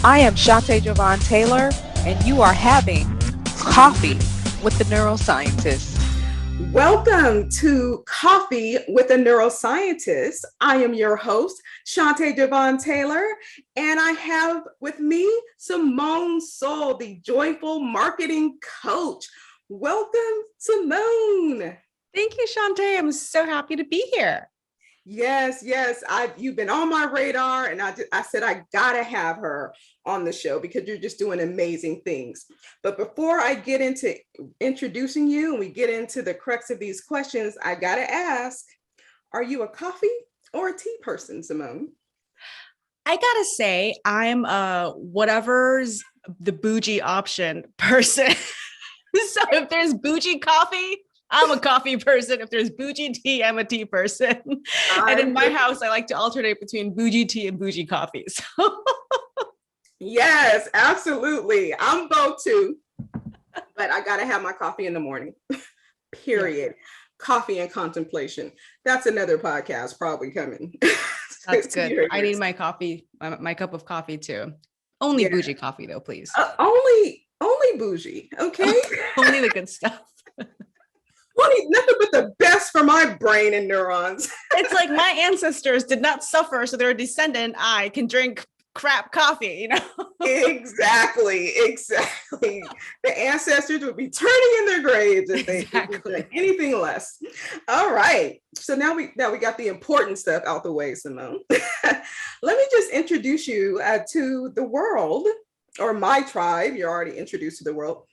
I am Shonté Taylor, and you are having coffee with the Neuroscientist. Welcome to Coffee with a Neuroscientist. I am your host, Shonté Taylor, and I have with me Simone Seol, the joyful marketing coach. Welcome, Simone. Thank you, Shonté. I'm so happy to be here. Yes. You've been on my radar, and I said I gotta have her on the show because you're just doing amazing things. But before I get into introducing you and we get into the crux of these questions, I gotta ask: are you a coffee or a tea person, Simone? I gotta say, I'm whatever's the bougie option person. So if there's bougie coffee, I'm a coffee person. If there's bougie tea, I'm a tea person. And in my house, I like to alternate between bougie tea and bougie coffee. So. Yes, absolutely. I'm both too, but I gotta have my coffee in the morning. Period. Yeah. Coffee and contemplation. That's another podcast probably coming. That's good. I need my coffee, my cup of coffee too. Only bougie coffee though, please. Only bougie. Okay. Only the good stuff. Nothing but the best for my brain and neurons. It's like my ancestors did not suffer, so they're a descendant. I can drink crap coffee, you know? Exactly. The ancestors would be turning in their graves if they did anything less. All right. So now we got the important stuff out the way, Simone. Let me just introduce you to the world, or my tribe. You're already introduced to the world.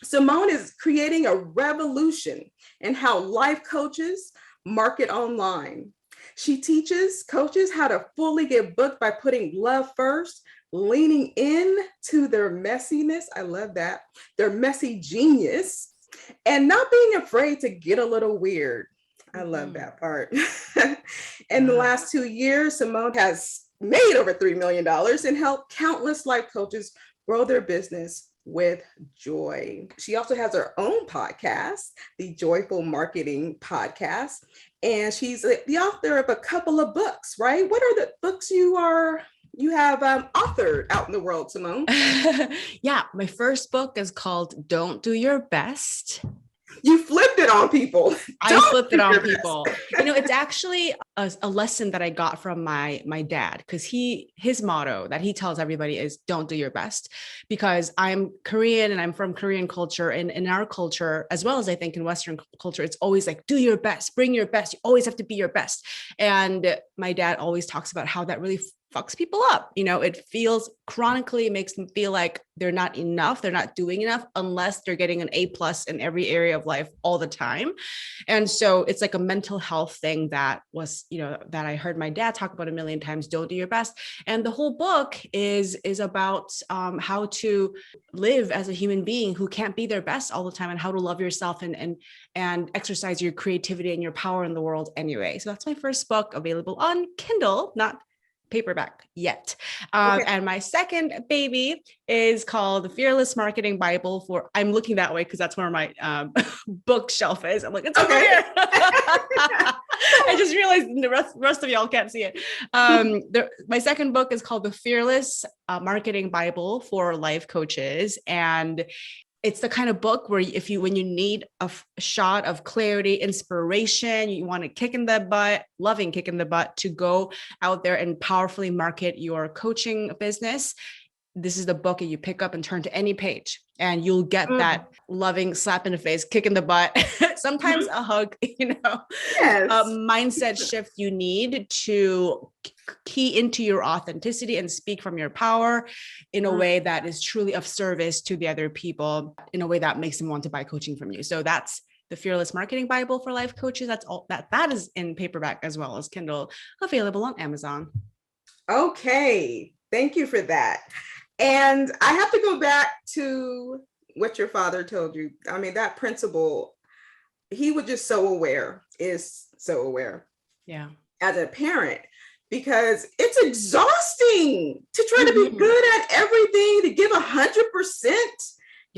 Simone is creating a revolution in how life coaches market online. She teaches coaches how to fully get booked by putting love first, leaning in to their messiness. I love that. Their messy genius, and not being afraid to get a little weird. I love that part. In the last 2 years, Simone has made over $3 million and helped countless life coaches grow their business with joy. She also has her own podcast, the Joyful Marketing Podcast, and she's the author of a couple of books, right? What are the books you have authored out in the world, Simone? Yeah, my first book is called Don't Do Your Best. You flipped it on people. I flipped it on people. You know, it's actually a lesson that I got from my dad, because his motto that he tells everybody is don't do your best, because I'm Korean and I'm from Korean culture. And in our culture, as well as I think in Western culture, it's always like, do your best, bring your best. You always have to be your best. And my dad always talks about how that really fucks people up. You know, it chronically makes them feel like they're not enough. They're not doing enough unless they're getting an A+ in every area of life all the time. And so it's like a mental health thing that was, that I heard my dad talk about a million times, don't do your best. And the whole book is about how to live as a human being who can't be their best all the time, and how to love yourself and exercise your creativity and your power in the world anyway. So that's my first book, available on Kindle, not paperback yet. Okay. And my second baby is called The Fearless Marketing Bible I'm looking that way because that's where my bookshelf is. I'm like, it's over here. I just realized the rest of y'all can't see it. My second book is called The Fearless Marketing Bible for Life Coaches. And it's the kind of book where when you need a shot of clarity, inspiration, you want to kick in the butt to go out there and powerfully market your coaching business. This is the book that you pick up and turn to any page, and you'll get that loving slap in the face, kick in the butt, sometimes a hug, yes. Mindset shift you need to key into your authenticity and speak from your power in a way that is truly of service to the other people, in a way that makes them want to buy coaching from you. So that's the Fearless Marketing Bible for Life Coaches. That's all that is in paperback as well as Kindle, available on Amazon. Okay. Thank you for that. And I have to go back to what your father told you. I mean, that principle, he was just is so aware. Yeah. As a parent, because it's exhausting to try to be good at everything, to give 100%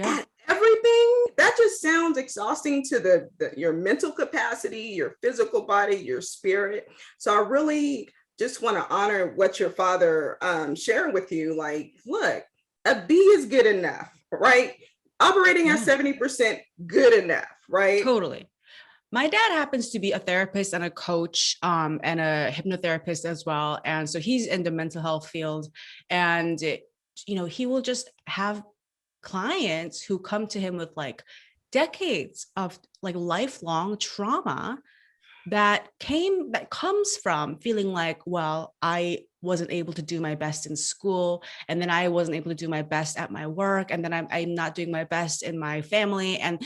at everything. That just sounds exhausting to your mental capacity, your physical body, your spirit. So I really just want to honor what your father shared with you. Like, look, a B is good enough, right? Operating at 70% good enough, right? Totally. My dad happens to be a therapist and a coach, and a hypnotherapist as well. And so he's in the mental health field. And, he will just have clients who come to him with like decades of like lifelong trauma that comes from feeling like, well, I wasn't able to do my best in school, and then I wasn't able to do my best at my work, and then I'm not doing my best in my family, and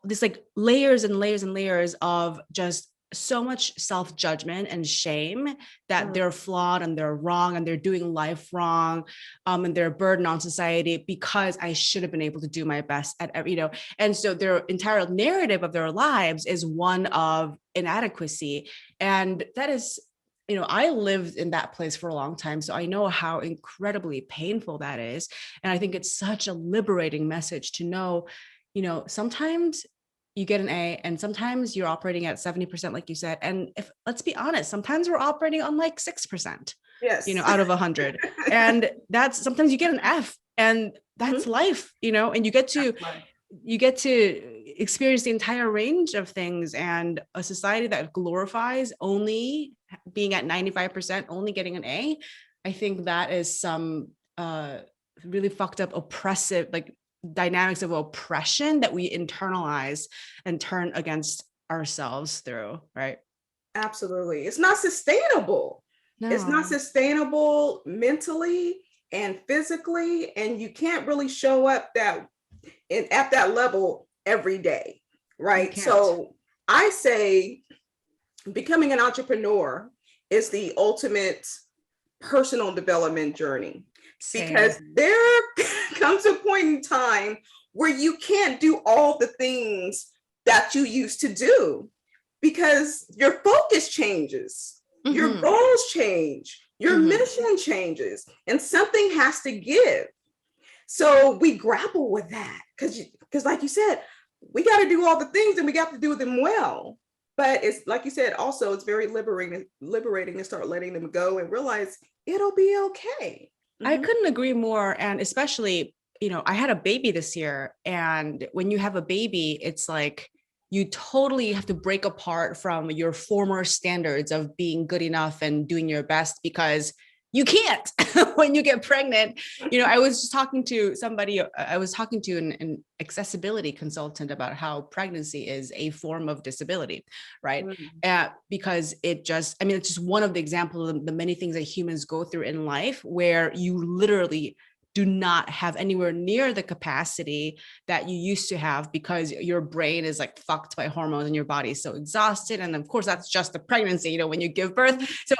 this like layers and layers and layers of just so much self-judgment and shame that they're flawed and they're wrong and they're doing life wrong, and they're a burden on society because I should have been able to do my best at every, and so their entire narrative of their lives is one of inadequacy. And that is, I lived in that place for a long time, so I know how incredibly painful that is. And I think it's such a liberating message to know, sometimes you get an A and sometimes you're operating at 70%, like you said. And let's be honest, sometimes we're operating on like 6%, yes, out of 100. And that's, sometimes you get an F, and that's life, and you get to experience the entire range of things. And a society that glorifies only being at 95%, only getting an A, I think that is some really fucked up, oppressive, like dynamics of oppression that we internalize and turn against ourselves through, right? Absolutely. It's not sustainable. No. It's not sustainable mentally and physically, and you can't really show up at that level every day, right? So I say becoming an entrepreneur is the ultimate personal development journey. Because there comes a point in time where you can't do all the things that you used to do because your focus changes, your goals change, your mission changes, and something has to give. So we grapple with that because like you said, we got to do all the things and we got to do them well. But it's like you said, also, it's very liberating to start letting them go and realize it'll be okay. I couldn't agree more. And especially, I had a baby this year, and when you have a baby, it's like you totally have to break apart from your former standards of being good enough and doing your best, because you can't when you get pregnant. I was just talking to somebody, I was talking to an accessibility consultant about how pregnancy is a form of disability, right? Because it's just one of the examples of the many things that humans go through in life where you literally do not have anywhere near the capacity that you used to have because your brain is like fucked by hormones and your body is so exhausted. And of course, that's just the pregnancy, when you give birth. So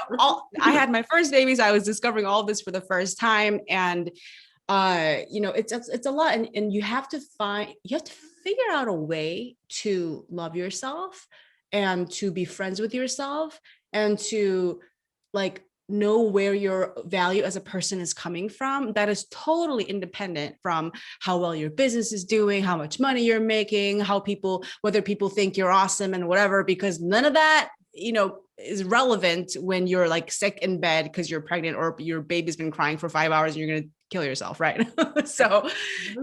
I had my first baby, so I was discovering all this for the first time. And, it's a lot. And you have to figure out a way to love yourself and to be friends with yourself and to know where your value as a person is coming from. That is totally independent from how well your business is doing, how much money you're making, whether people think you're awesome and whatever, because none of that, is relevant when you're like sick in bed because you're pregnant or your baby's been crying for 5 hours and you're going to kill yourself. Right. So,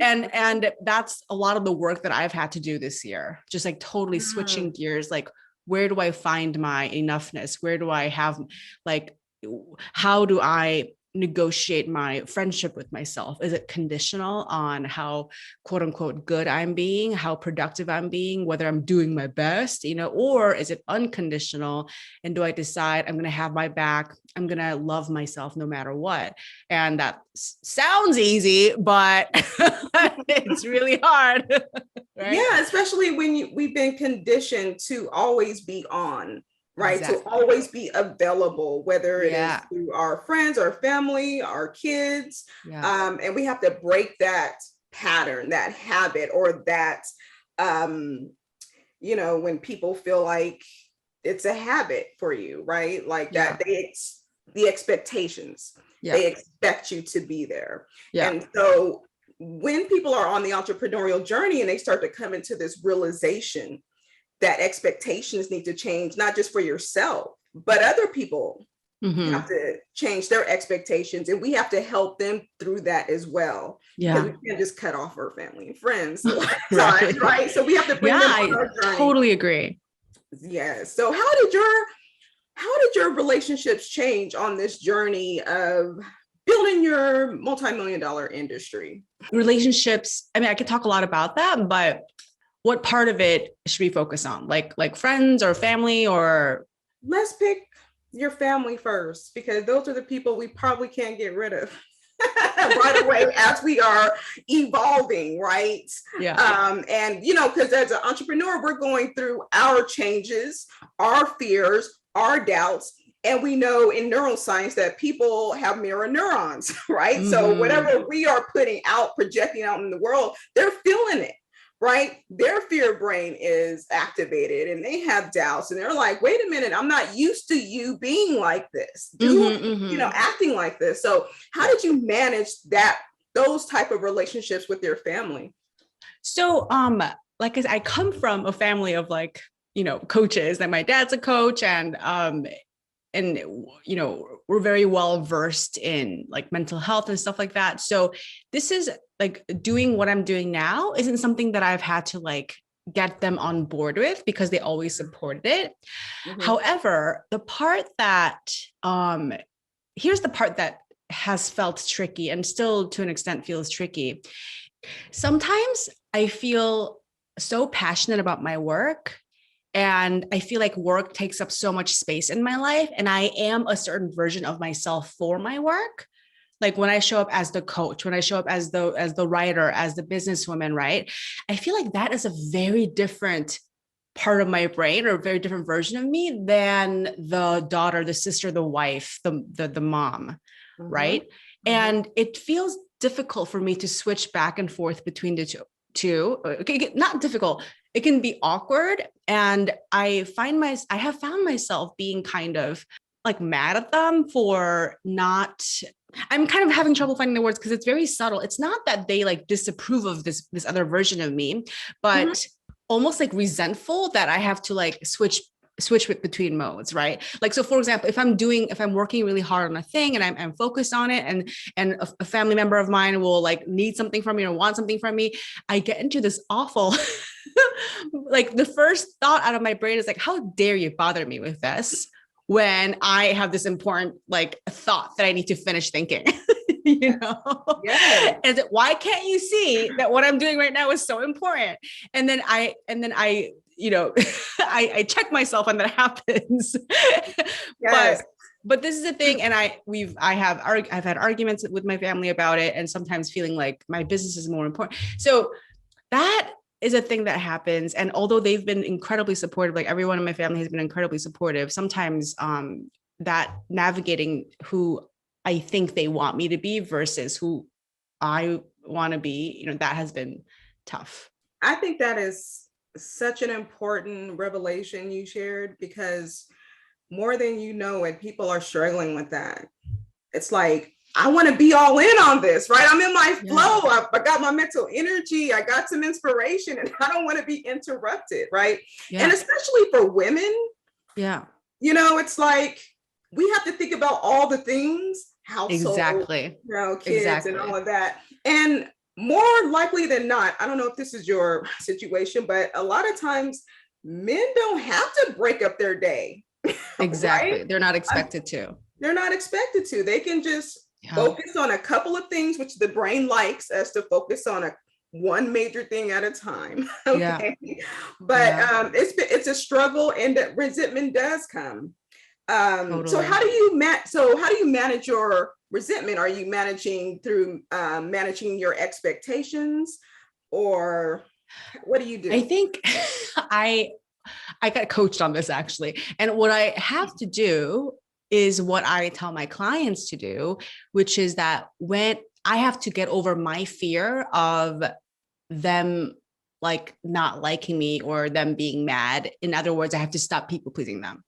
and that's a lot of the work that I've had to do this year, just like totally switching gears. Like, where do I find my enoughness? Where do I have how do I negotiate my friendship with myself? Is it conditional on how quote unquote good I'm being, how productive I'm being, whether I'm doing my best, or is it unconditional? And do I decide I'm going to have my back? I'm going to love myself no matter what. And that sounds easy, but it's really hard. Right? Yeah, especially when we've been conditioned to always be on. Right. Exactly. To always be available, whether it is through our friends, our family, our kids. And we have to break that pattern, that habit, or that, when people feel like it's a habit for you, right? Like that the expectations, they expect you to be there. And so when people are on the entrepreneurial journey and they start to come into this realization that expectations need to change, not just for yourself, but other people We have to change their expectations, and we have to help them through that as well. Yeah. Because we can't just cut off our family and friends a lot of times, right? So we have to bring them on our journey. Totally agree. Yeah. So how did your relationships change on this journey of building your multi-million-dollar industry? Relationships, I mean, I could talk a lot about that, but what part of it should we focus on? Like friends or family, or? Let's pick your family first, because those are the people we probably can't get rid of right away as we are evolving, right? Yeah. And because as an entrepreneur, we're going through our changes, our fears, our doubts. And we know in neuroscience that people have mirror neurons, right? So whatever we are putting out, projecting out in the world, they're feeling it. Right? Their fear brain is activated and they have doubts, and they're like, wait a minute, I'm not used to you being like this, acting like this. So how did you manage those type of relationships with your family? So, I come from a family of coaches, and my dad's a coach, and we're very well versed in mental health and stuff like that. So this is doing what I'm doing now isn't something that I've had to get them on board with, because they always supported it. However, the part that here's the part that has felt tricky, and still to an extent feels tricky. Sometimes I feel so passionate about my work, and I feel like work takes up so much space in my life, and I am a certain version of myself for my work. Like when I show up as the coach, when I show up as the writer, as the businesswoman, right? I feel like that is a very different part of my brain, or a very different version of me than the daughter, the sister, the wife, the mom, right? And it feels difficult for me to switch back and forth between the two. Okay, not difficult. It can be awkward. And I have found myself being kind of mad at them for not, I'm kind of having trouble finding the words, because it's very subtle. It's not that they disapprove of this other version of me, but almost resentful that I have to switch between modes, right? So for example, if I'm working really hard on a thing and I'm focused on it, and a family member of mine will need something from me or want something from me, I get into this awful, the first thought out of my brain is how dare you bother me with this, when I have this important thought that I need to finish thinking. Yeah. And why can't you see that what I'm doing right now is so important? And then I I check myself when that happens. Yes. But this is the thing. And I've had arguments with my family about it, and sometimes feeling like my business is more important. So that is a thing that happens. And although they've been incredibly supportive, everyone in my family has been incredibly supportive, sometimes that navigating who I think they want me to be versus who I want to be, that has been tough. I think that is such an important revelation you shared, because more than you know it, people are struggling with that. It's I want to be all in on this, right? I'm in my flow. I got my mental energy. I got some inspiration, and I don't want to be interrupted, right? Yeah. And especially for women. Yeah. It's we have to think about all the things, household, exactly. Kids and all of that. And more likely than not, I don't know if this is your situation, but a lot of times men don't have to break up their day. Exactly. Right? They're not expected to. They're not expected to. They can just focus on a couple of things, which the brain likes us to focus on one major thing at a time. Okay. Yeah. But it's a struggle, and that resentment does come. Totally. So how do you manage your resentment? Are you managing through managing your expectations, or what do you do? I think I got coached on this, actually. And what I have to do is what I tell my clients to do, which is that when I have to get over my fear of them not liking me or them being mad. In other words, I have to stop people pleasing them.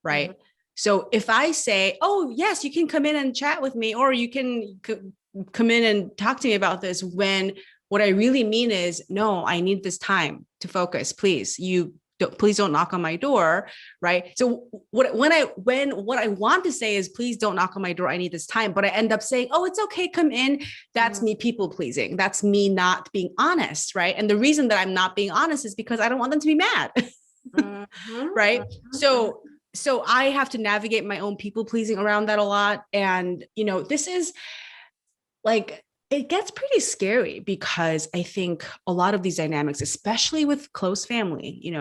Right. So if I say, oh, yes, you can come in and chat with me, or you can come in and talk to me about this, when what I really mean is, no, I need this time to focus. Please, you please don't knock on my door. Right. So what I want to say is, please don't knock on my door, I need this time. But I end up saying, oh, it's okay, come in. That's me people pleasing. That's me not being honest. Right. And the reason that I'm not being honest is because I don't want them to be mad. Right. So I have to navigate my own people pleasing around that a lot. And, this is like, it gets pretty scary, because I think a lot of these dynamics, especially with close family,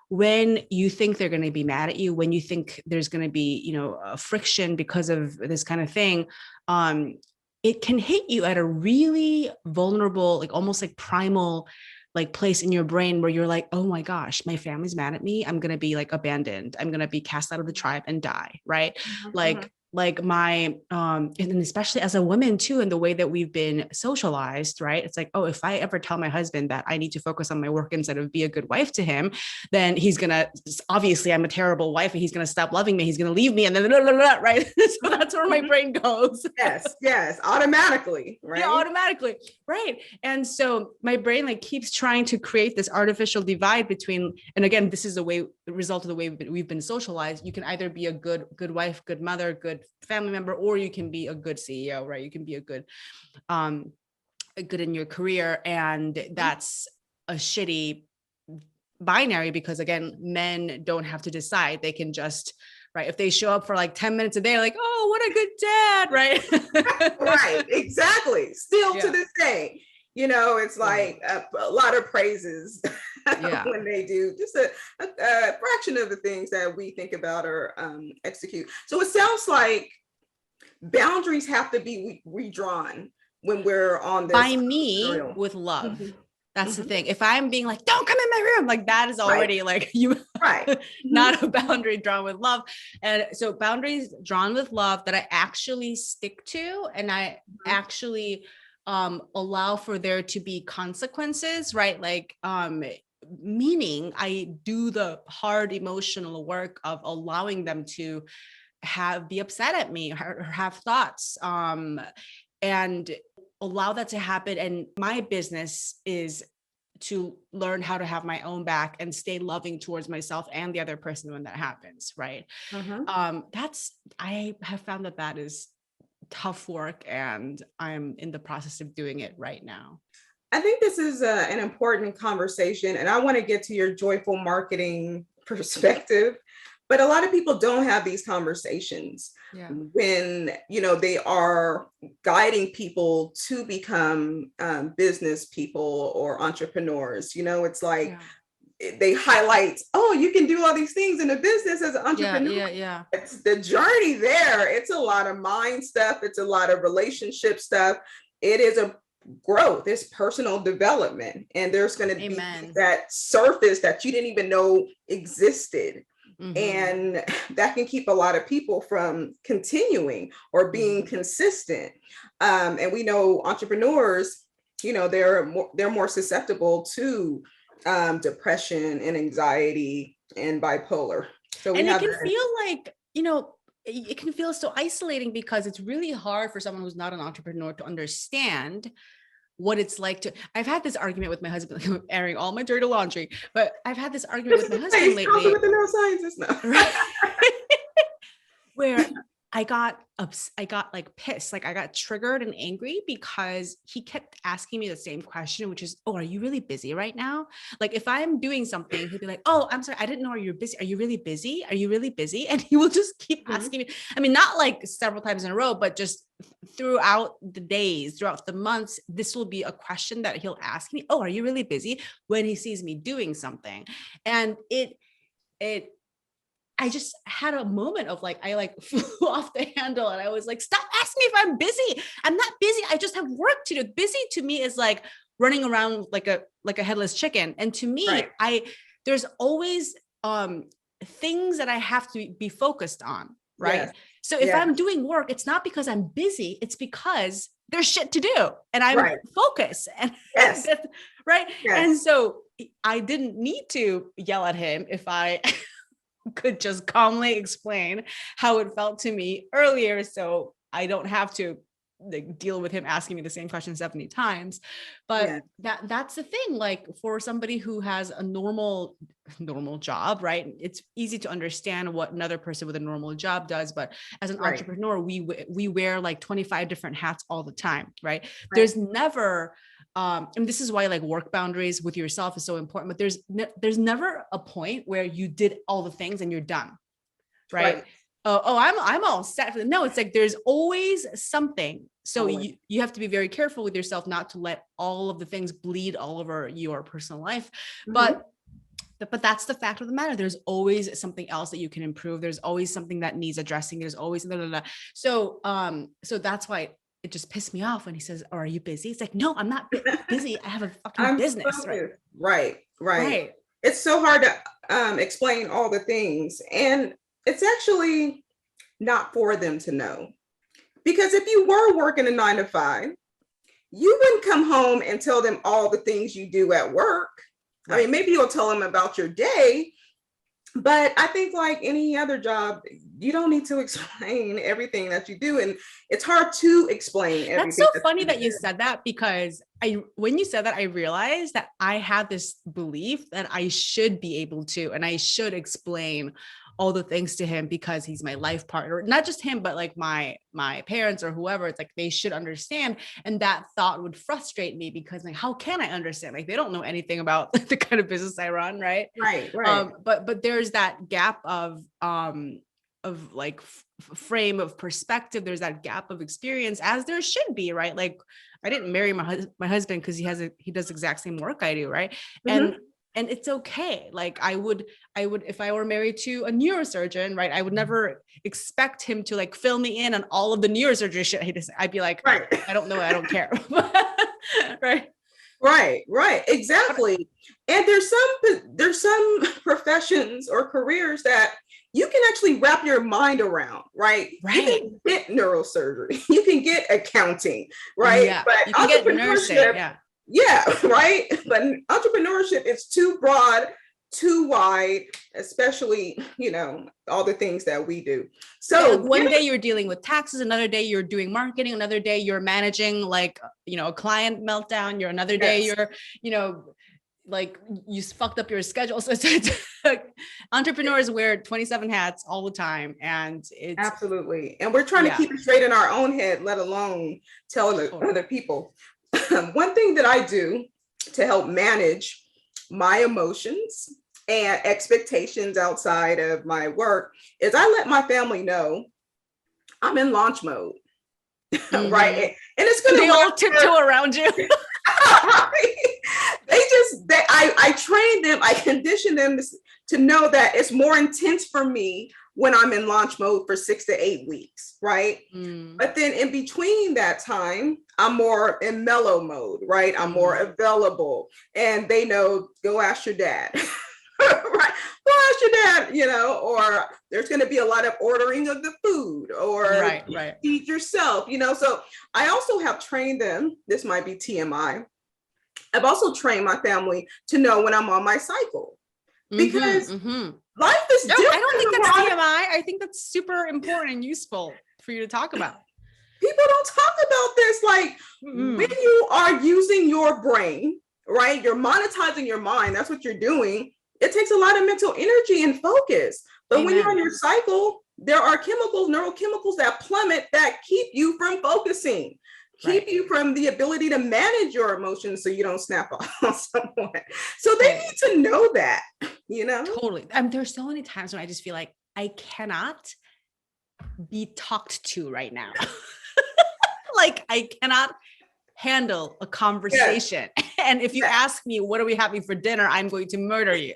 when you think they're going to be mad at you, when you think there's going to be, a friction because of this kind of thing, it can hit you at a really vulnerable, like almost like primal, like place in your brain where you're like, oh my gosh, my family's mad at me. I'm going to be like abandoned. I'm going to be cast out of the tribe and die. Right. Like my, and especially as a woman too, and the way that we've been socialized, right? It's like, oh, if I ever tell my husband that I need to focus on my work instead of be a good wife to him, then he's going to, obviously I'm a terrible wife and he's going to stop loving me. He's going to leave me. And then, right. So that's where my brain goes. Yes. Automatically. Right. Yeah, automatically. Right. And so my brain like keeps trying to create this artificial divide between, and again, this is the result of the way we've been socialized. You can either be a good wife, good mother, good family member, or you can be a good CEO, right? You can be a good in your career. And that's a shitty binary, because again, men don't have to decide. They can just, right. If they show up for like 10 minutes a day, like, oh, what a good dad. Right. Right. Exactly. Still to this day, it's like a lot of praises when they do just a fraction of the things that we think about or execute. So it sounds like boundaries have to be redrawn when we're on this. By me with love. That's the thing. If I'm being like, don't come in my room, like that is already like you, not a boundary drawn with love. And so boundaries drawn with love that I actually stick to, and I actually allow for there to be consequences, right? Like, meaning I do the hard emotional work of allowing them to be upset at me or have thoughts, and allow that to happen. And my business is to learn how to have my own back and stay loving towards myself and the other person when that happens. Right. I have found that is tough work, and I'm in the process of doing it right now. I think this is an important conversation, and I want to get to your joyful marketing perspective. But a lot of people don't have these conversations when, they are guiding people to become business people or entrepreneurs. It's like they highlight, oh, you can do all these things in a business as an entrepreneur. It's the journey there. It's a lot of mind stuff. It's a lot of relationship stuff. It is a growth. It's personal development. And there's going to be that surface that you didn't even know existed. And that can keep a lot of people from continuing or being consistent. And we know entrepreneurs, they're more susceptible to depression and anxiety and bipolar. So and it can feel like, it can feel so isolating, because it's really hard for someone who's not an entrepreneur to understand what it's like to. I've had this argument with my husband, like, I'm airing all my dirty laundry, but I've had this argument with my husband lately. With the neuroscientist now. Right? Where I got like pissed, like I got triggered and angry because he kept asking me the same question, which is, oh, are you really busy right now? Like if I'm doing something, he'd be like, oh, I'm sorry, I didn't know you're busy. Are you really busy? Are you really busy? And he will just keep asking me. I mean, not like several times in a row, but just throughout the days, throughout the months, this will be a question that he'll ask me. Oh, are you really busy? When he sees me doing something. And I just had a moment of like, I like flew off the handle and I was like, stop asking me if I'm busy. I'm not busy. I just have work to do. Busy to me is like running around like a headless chicken. And to me, there's always things that I have to be focused on. Right. Yes. So if I'm doing work, it's not because I'm busy. It's because there's shit to do and I'm focused. And right. Yes. And so I didn't need to yell at him if I could just calmly explain how it felt to me earlier. So I don't have to like deal with him asking me the same question 70 times. But that's the thing, like for somebody who has a normal job, right? It's easy to understand what another person with a normal job does. But as an entrepreneur, we wear like 25 different hats all the time, right? There's never, and this is why like work boundaries with yourself is so important, but there's never a point where you did all the things and you're done. Right. I'm all set for them. No, it's like, there's always something. So you have to be very careful with yourself, not to let all of the things bleed all over your personal life. But that's the fact of the matter. There's always something else that you can improve. There's always something that needs addressing. There's always, blah, blah, blah. So that's why it just pissed me off when he says, "Oh, are you busy?" It's like, no, I'm not busy. I have a fucking business. Right. It's so hard to explain all the things. And it's actually not for them to know. Because if you were working a 9 to 5, you wouldn't come home and tell them all the things you do at work. I mean, maybe you'll tell them about your day, but I think like any other job, you don't need to explain everything that you do. And it's hard to explain everything. That's so funny that you said that, because when you said that, I realized that I had this belief that I should be able to, and I should explain all the things to him because he's my life partner, not just him, but like my parents or whoever. It's like, they should understand. And that thought would frustrate me, because like, how can I understand? Like, they don't know anything about the kind of business I run. Right. But there's that gap of like frame of perspective. There's that gap of experience, as there should be, right? Like, I didn't marry my husband because he does the exact same work I do. Right. And it's okay. Like I would, if I were married to a neurosurgeon, right, I would never expect him to like fill me in on all of the neurosurgery shit he does. I'd be like, I don't know. I don't care. Right. Exactly. And there's some professions or careers that you can actually wrap your mind around, right? You can get neurosurgery, you can get accounting, right? Yeah. But you can get nursing, right. But entrepreneurship is too broad, too wide, especially, all the things that we do. So one day you're dealing with taxes, another day you're doing marketing, another day you're managing like, a client meltdown, another day you're, like you fucked up your schedule. So it's like, entrepreneurs wear 27 hats all the time. And it's absolutely. And we're trying to keep it straight in our own head, let alone tell other people. One thing that I do to help manage my emotions and expectations outside of my work is I let my family know I'm in launch mode, right? And it's going to they all tiptoe around you. I train them, I condition them to know that it's more intense for me when I'm in launch mode for 6 to 8 weeks, right? But then in between that time, I'm more in mellow mode, right? I'm more available, and they know, go ask your dad, right? Go ask your dad, or there's going to be a lot of ordering of the food, or feed yourself, So I also have trained them. This might be TMI. I've also trained my family to know when I'm on my cycle, because life is different. I don't think that's TMI. I think that's super important and useful for you to talk about. People don't talk about this. Like when you are using your brain, right? You're monetizing your mind. That's what you're doing. It takes a lot of mental energy and focus. But when you're on your cycle, there are neurochemicals that plummet that keep you from focusing. Keep you from the ability to manage your emotions so you don't snap off on someone. So they need to know that, Totally. There's so many times when I just feel like I cannot be talked to right now. Like I cannot handle a conversation. And if you ask me, what are we having for dinner? I'm going to murder you.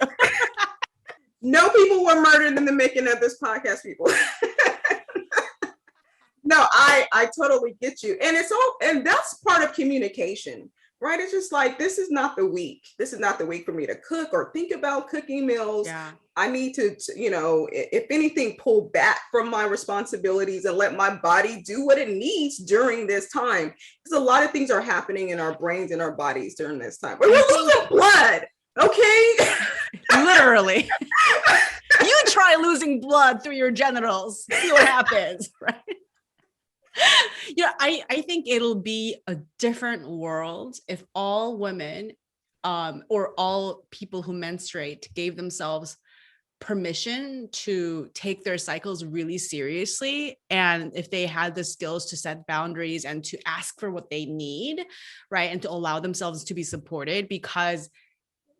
No people were murdered in the making of this podcast, people. No, I totally get you. And that's part of communication, right? It's just like, this is not the week. This is not the week for me to cook or think about cooking meals. Yeah. I need to, if anything, pull back from my responsibilities and let my body do what it needs during this time. Because a lot of things are happening in our brains and our bodies during this time. We're losing blood, okay? Literally. You try losing blood through your genitals. See what happens, right? I think it'll be a different world if all women or all people who menstruate gave themselves permission to take their cycles really seriously. And if they had the skills to set boundaries and to ask for what they need, right? And to allow themselves to be supported, because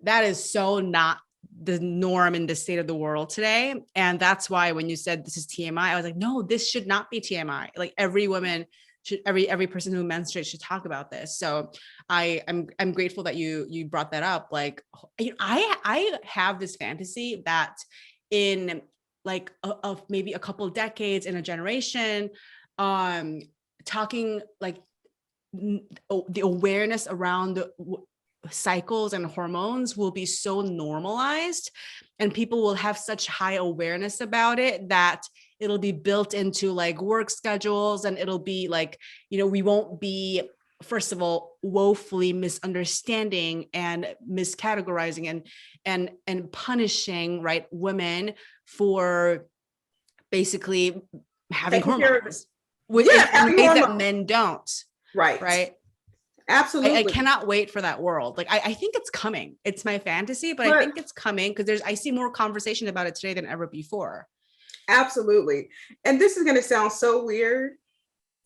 that is so not the norm in the state of the world today. And that's why when you said this is TMI, I was like, no, this should not be TMI. Like every woman should, every person who menstruates should talk about this. So I'm grateful that you brought that up. Like I have this fantasy that in like maybe a couple of decades, in a generation, talking like the awareness around cycles and hormones will be so normalized, and people will have such high awareness about it that it'll be built into like work schedules, and it'll be like, we won't be, first of all, woefully misunderstanding and miscategorizing and punishing, right, women for basically having hormones in ways that men don't. Right. Absolutely. I cannot wait for that world. Like, I think it's coming. It's my fantasy, but I think it's coming because I see more conversation about it today than ever before. Absolutely. And this is going to sound so weird.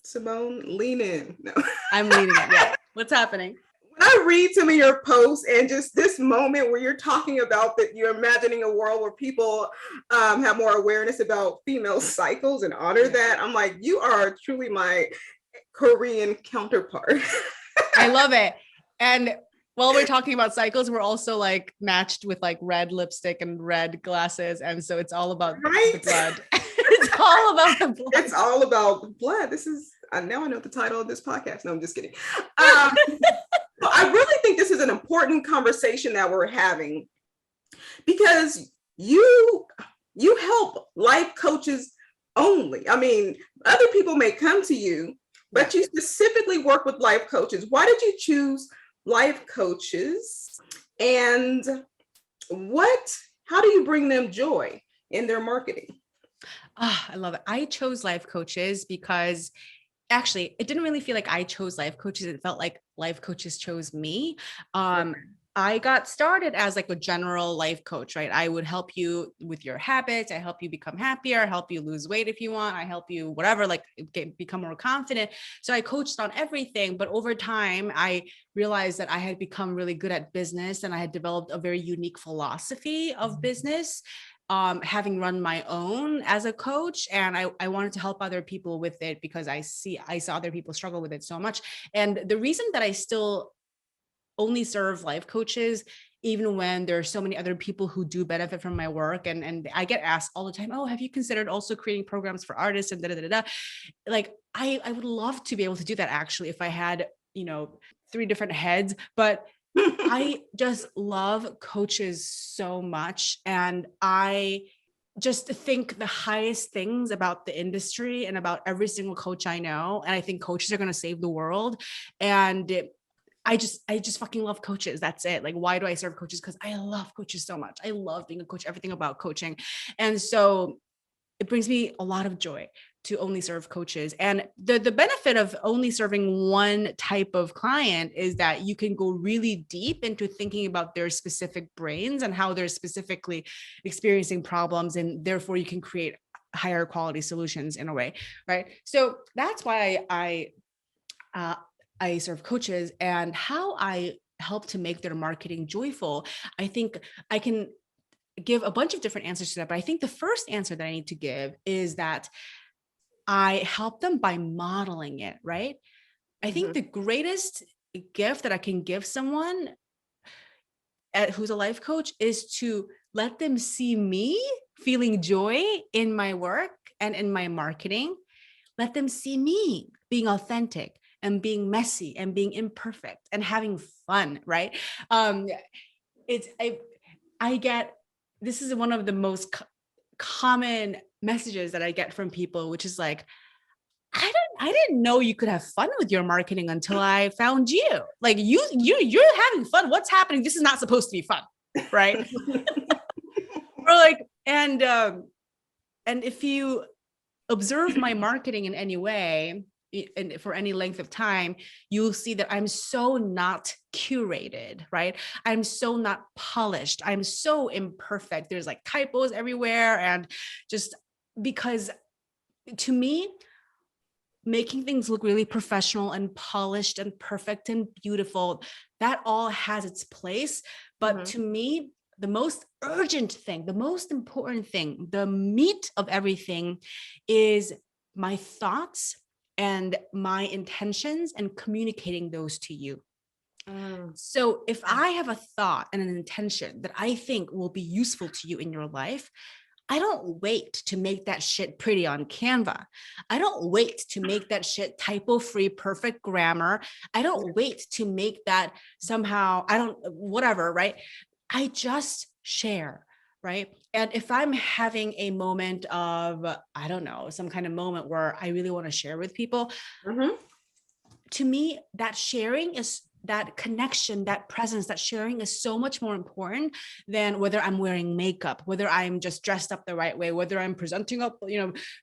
Simone, lean in. No. I'm leaning in. Yeah. What's happening? When I read some of your posts and just this moment where you're talking about that, you're imagining a world where people have more awareness about female cycles and honor that. I'm like, you are truly my Korean counterpart. I love it. And while we're talking about cycles, we're also like matched with like red lipstick and red glasses. And so it's all about the blood. It's all about the blood. It's all about the blood. This is, now I know the title of this podcast. No, I'm just kidding. I really think this is an important conversation that we're having, because you help life coaches only. I mean, other people may come to you, but you specifically work with life coaches. Why did you choose life coaches, and how do you bring them joy in their marketing? I love it. I chose life coaches because actually it didn't really feel like I chose life coaches. It felt like life coaches chose me. I got started as like a general life coach, right? I would help you with your habits. I help you become happier, help you lose weight if you want. I help you, whatever, like become more confident. So I coached on everything. But over time, I realized that I had become really good at business, and I had developed a very unique philosophy of business, having run my own as a coach. And I wanted to help other people with it because I saw other people struggle with it so much. And the reason that I still only serve life coaches, even when there are so many other people who do benefit from my work. And I get asked all the time, oh, have you considered also creating programs for artists and Like, I would love to be able to do that actually, if I had, 3 different heads, but I just love coaches so much. And I just think the highest things about the industry and about every single coach I know. And I think coaches are going to save the world. And I just fucking love coaches. That's it. Like, why do I serve coaches? Because I love coaches so much. I love being a coach, everything about coaching. And so it brings me a lot of joy to only serve coaches. And the benefit of only serving one type of client is that you can go really deep into thinking about their specific brains and how they're specifically experiencing problems. And therefore you can create higher quality solutions in a way. Right. So that's why I serve coaches, and how I help to make their marketing joyful. I think I can give a bunch of different answers to that, but I think the first answer that I need to give is that I help them by modeling it, right? I think the greatest gift that I can give someone who's a life coach is to let them see me feeling joy in my work and in my marketing. Let them see me being authentic and being messy and being imperfect and having fun, right? I get, this is one of the most common messages that I get from people, which is like, I didn't know you could have fun with your marketing until I found you. Like you're having fun. What's happening? This is not supposed to be fun, right? Or like, and if you observe my marketing in any way, and for any length of time, you'll see that I'm so not curated, right? I'm so not polished. I'm so imperfect. There's like typos everywhere. And just because to me, making things look really professional and polished and perfect and beautiful, that all has its place. But to me, the most urgent thing, the most important thing, the meat of everything is my thoughts and my intentions and communicating those to you. So if I have a thought and an intention that I think will be useful to you in your life, I don't wait to make that shit pretty on Canva. I don't wait to make that shit typo free, perfect grammar. I don't wait to make that somehow, whatever, right? I just share, right? And if I'm having a moment of, I don't know, some kind of moment where I really want to share with people, to me, that sharing is, that connection, that presence, that sharing is so much more important than whether I'm wearing makeup, whether I'm just dressed up the right way, whether I'm presenting up,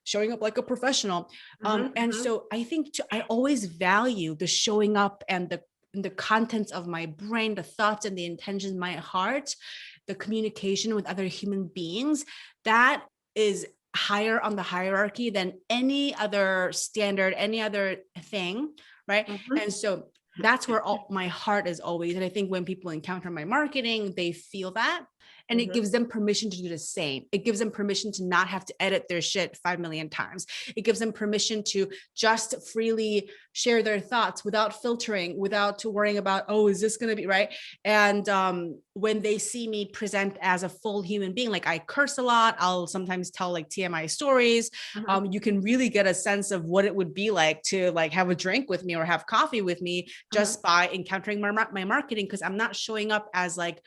showing up like a professional. And so I think I always value the showing up and the contents of my brain, the thoughts and the intentions, my heart, the communication with other human beings. That is higher on the hierarchy than any other standard, any other thing, right? And so that's where my heart is always. And I think when people encounter my marketing, they feel that. And it gives them permission to do the same. It gives them permission to not have to edit their shit 5 million times. It gives them permission to just freely share their thoughts without filtering, without worrying about, oh, is this going to be right? And when they see me present as a full human being, like I curse a lot, I'll sometimes tell like TMI stories. You can really get a sense of what it would be like to like have a drink with me or have coffee with me just by encountering my marketing, because I'm not showing up as like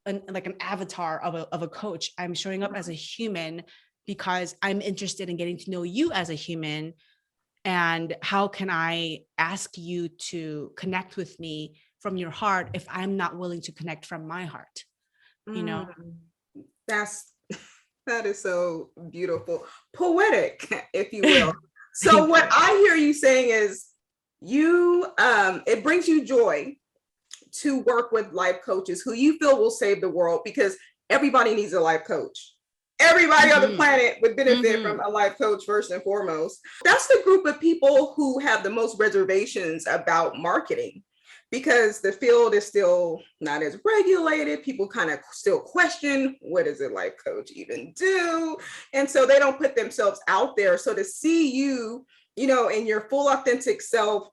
an avatar of a coach. I'm showing up as a human because I'm interested in getting to know you as a human. And how can I ask you to connect with me from your heart if I'm not willing to connect from my heart? That is so beautiful, poetic, if you will. So what I hear you saying is it brings you joy to work with life coaches who you feel will save the world, because everybody needs a life coach. Everybody on the planet would benefit from a life coach first and foremost. That's the group of people who have the most reservations about marketing, because the field is still not as regulated. People kind of still question, what does a life coach even do? And so they don't put themselves out there. So to see you, in your full authentic self,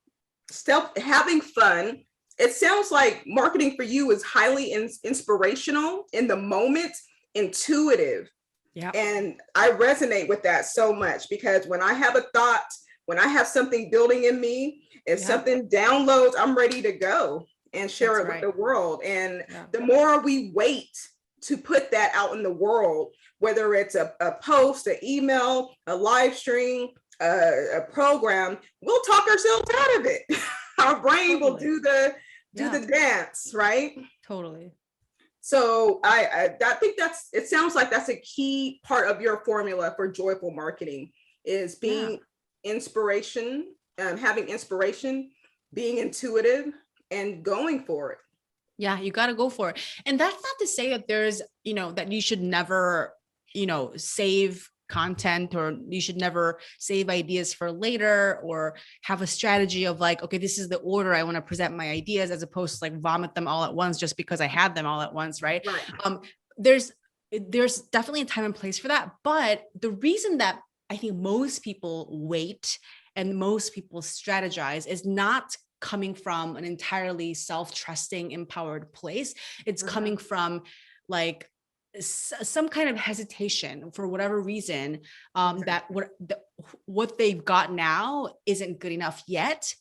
having fun, it sounds like marketing for you is highly inspirational, in the moment, intuitive. Yeah. And I resonate with that so much, because when I have a thought, when I have something building in me, if something downloads, I'm ready to go and share it with the world. And the more we wait to put that out in the world, whether it's a post, an email, a live stream, a program, we'll talk ourselves out of it. Our brain will do the dance, right? Totally. So I think it sounds like that's a key part of your formula for joyful marketing, is being inspiration, having inspiration, being intuitive, and going for it. Yeah, you got to go for it. And that's not to say that there's, that you should never, save content, or you should never save ideas for later, or have a strategy of like, okay, this is the order I want to present my ideas, as opposed to like vomit them all at once just because I had them all at once, right? There's definitely a time and place for that. But the reason that I think most people wait and most people strategize is not coming from an entirely self-trusting, empowered place. It's coming from like some kind of hesitation for whatever reason, that what they've got now isn't good enough yet.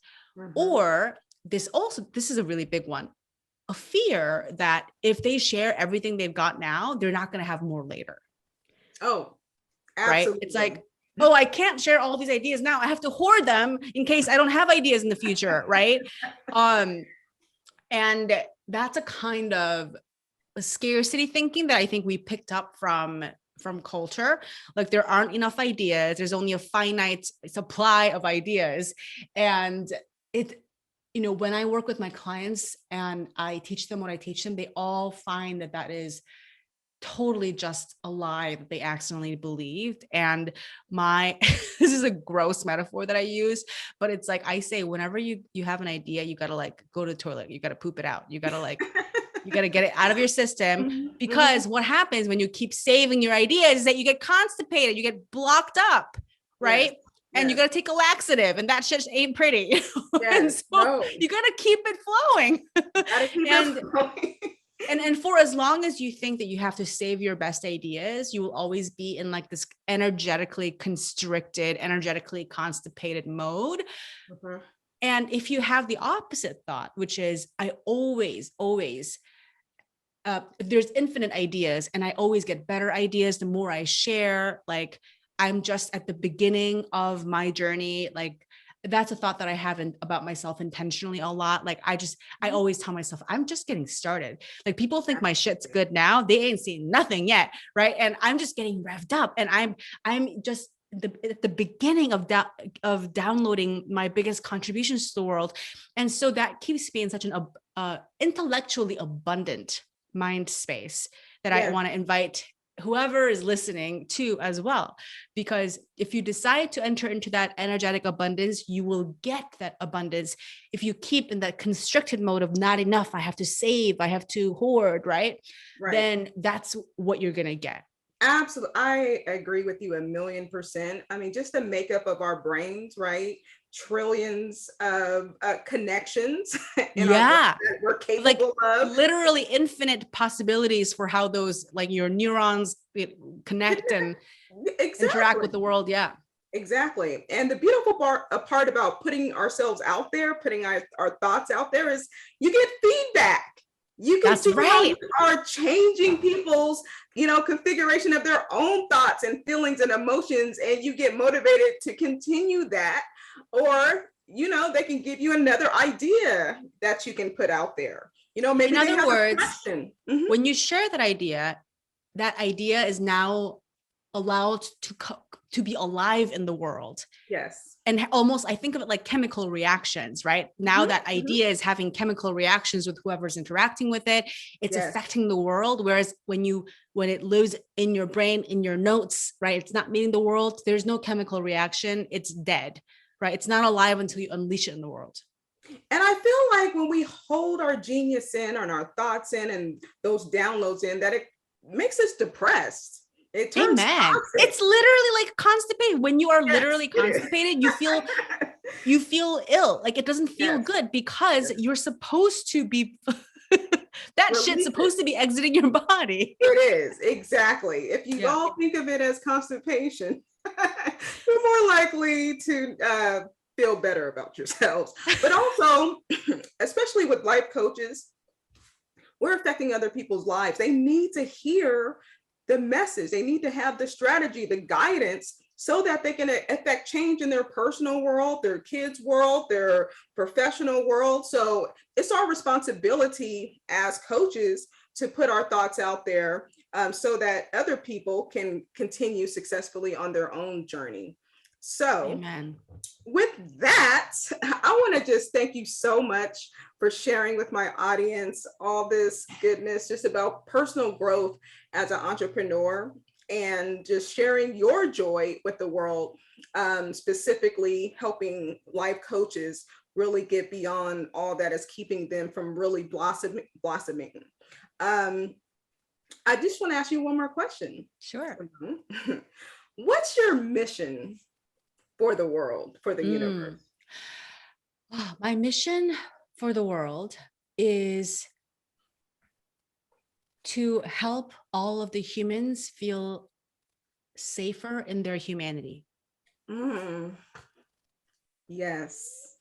Or this is a really big one, a fear that if they share everything they've got now, they're not going to have more later. Oh, absolutely. Right? It's like, oh, I can't share all these ideas now. I have to hoard them in case I don't have ideas in the future. Right. And that's a kind of a scarcity thinking that I think we picked up from from culture. Like there aren't enough ideas. There's only a finite supply of ideas. And when I work with my clients and I teach them what I teach them, they all find that is totally just a lie that they accidentally believed. And this is a gross metaphor that I use, but it's like, I say, whenever you have an idea, you got to like go to the toilet, you got to poop it out. You got to like, you got to get it out of your system, because what happens when you keep saving your ideas is that you get constipated, you get blocked up, right? Yes. And you got to take a laxative, and that shit ain't pretty. Yes, so you got to keep it flowing. And for as long as you think that you have to save your best ideas, you will always be in like this energetically constricted, energetically constipated mode. And if you have the opposite thought, which is I always, there's infinite ideas and I always get better ideas the more I share, like I'm just at the beginning of my journey, like that's a thought that I have about myself intentionally a lot. Like I always tell myself, I'm just getting started. Like people think my shit's good now. They ain't seen nothing yet. Right. And I'm just getting revved up, and I'm just at the beginning of downloading my biggest contributions to the world. And so that keeps me in such an intellectually abundant mind space that I want to invite whoever is listening to as well. Because if you decide to enter into that energetic abundance, you will get that abundance. If you keep in that constricted mode of not enough, I have to save, I have to hoard, right? Then that's what you're going to get. Absolutely. I agree with you 1,000,000%. I mean, just the makeup of our brains, right? Trillions of connections in our brains that we're capable of. Literally infinite possibilities for how those, like your neurons connect and interact with the world. Yeah. Exactly. And the beautiful part about putting ourselves out there, putting our thoughts out there, is you get feedback. You can see how you are changing people's, configuration of their own thoughts and feelings and emotions, and you get motivated to continue that. Or, they can give you another idea that you can put out there. Maybe in other words, when you share that idea is now allowed to be alive in the world. Yes. And almost, I think of it like chemical reactions, right? Now that idea is having chemical reactions with whoever's interacting with it. It's affecting the world. Whereas when it lives in your brain, in your notes, right? It's not meeting the world. There's no chemical reaction. It's dead, right? It's not alive until you unleash it in the world. And I feel like when we hold our genius in and our thoughts in and those downloads in, that it makes us depressed. It turns toxic. It's literally like constipated. When you are literally constipated, you feel ill. Like it doesn't feel good because you're supposed to be shit's supposed to be exiting your body. It is, exactly. If you all think of it as constipation, you're more likely to feel better about yourselves. But also, especially with life coaches, we're affecting other people's lives. They need to hear the message. They need to have the strategy, the guidance, so that they can affect change in their personal world, their kids' world, their professional world. So it's our responsibility as coaches to put our thoughts out there so that other people can continue successfully on their own journey. So Amen. With that, I want to just thank you so much for sharing with my audience all this goodness just about personal growth as an entrepreneur, and just sharing your joy with the world, specifically helping life coaches really get beyond all that is keeping them from really blossoming. I just want to ask you one more question. Sure. What's your mission for the world, for the universe? My mission for the world is to help all of the humans feel safer in their humanity. Yes.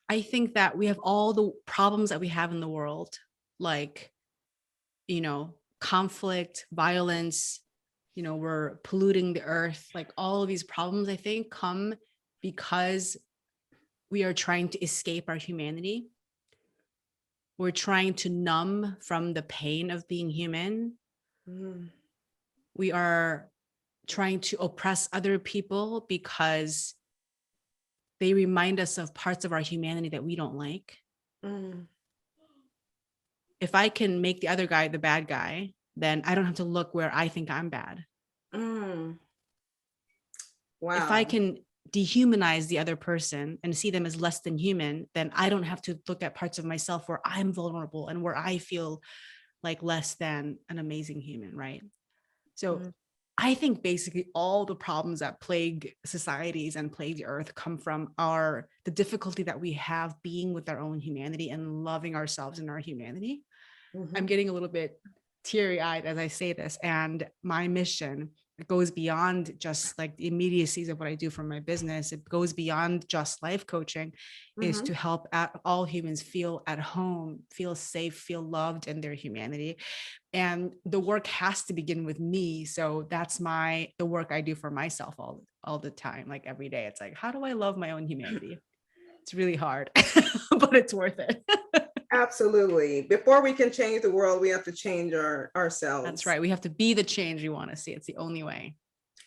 I think that we have all the problems that we have in the world, like, conflict, violence, we're polluting the earth, like all of these problems, I think, come because we are trying to escape our humanity. We're trying to numb from the pain of being human. we are trying to oppress other people because they remind us of parts of our humanity that we don't like. If I can make the other guy the bad guy, then I don't have to look where I think I'm bad. Wow. If I can dehumanize the other person and see them as less than human, then I don't have to look at parts of myself where I'm vulnerable and where I feel like less than an amazing human, right? So I think basically all the problems that plague societies and plague the earth come from the difficulty that we have being with our own humanity and loving ourselves and our humanity. I'm getting a little bit teary-eyed as I say this, and my mission, it goes beyond just like the immediacies of what I do for my business. It goes beyond just life coaching, is to help all humans feel at home, feel safe, feel loved in their humanity. And the work has to begin with me. So that's the work I do for myself all the time. Like every day, it's like, how do I love my own humanity? It's really hard, but it's worth it. Absolutely. Before we can change the world, we have to change ourselves. That's right. We have to be the change we want to see. It's the only way.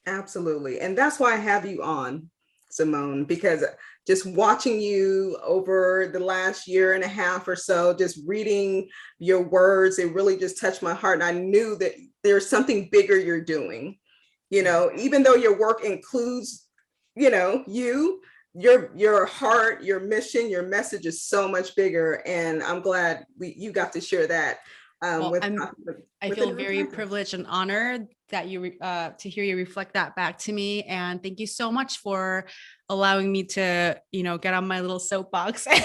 Absolutely. And that's why I have you on, Simone, because just watching you over the last year and a half or so, just reading your words, it really just touched my heart. And I knew that there's something bigger you're doing, even though your work includes, your heart, your mission, your message is so much bigger. And I'm glad you got to share that. I feel very privileged and honored that to hear you reflect that back to me. And thank you so much for allowing me to, get on my little soapbox and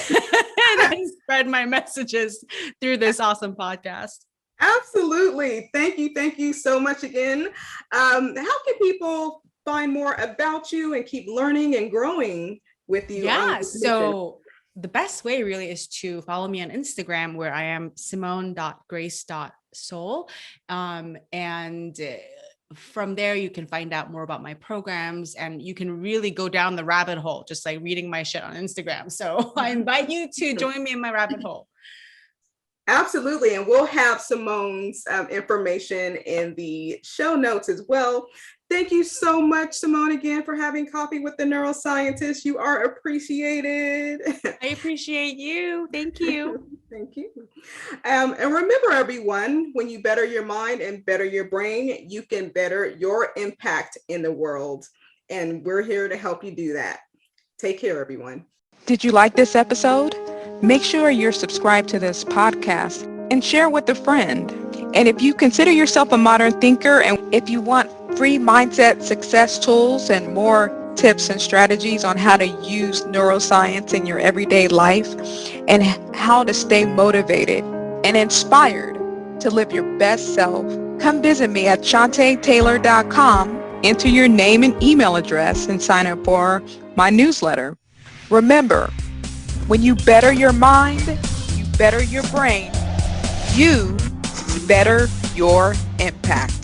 spread my messages through this awesome podcast. Absolutely. Thank you. Thank you so much again. How can people find more about you and keep learning and growing with you? Yeah. So the best way really is to follow me on Instagram, where I am simone.grace.soul. And from there, you can find out more about my programs, and you can really go down the rabbit hole, just like reading my shit on Instagram. So I invite you to join me in my rabbit hole. Absolutely. And we'll have Simone's information in the show notes as well. Thank you so much, Simone, again, for having coffee with the Neuroscientist. You are appreciated. I appreciate you. Thank you. Thank you. And remember, everyone, when you better your mind and better your brain, you can better your impact in the world. And we're here to help you do that. Take care, everyone. Did you like this episode? Make sure you're subscribed to this podcast and share with a friend. And if you consider yourself a modern thinker, and if you want free mindset success tools and more tips and strategies on how to use neuroscience in your everyday life and how to stay motivated and inspired to live your best self, come visit me at shontétaylor.com, enter your name and email address, and sign up for my newsletter. Remember, when you better your mind, you better your brain, you better your impact.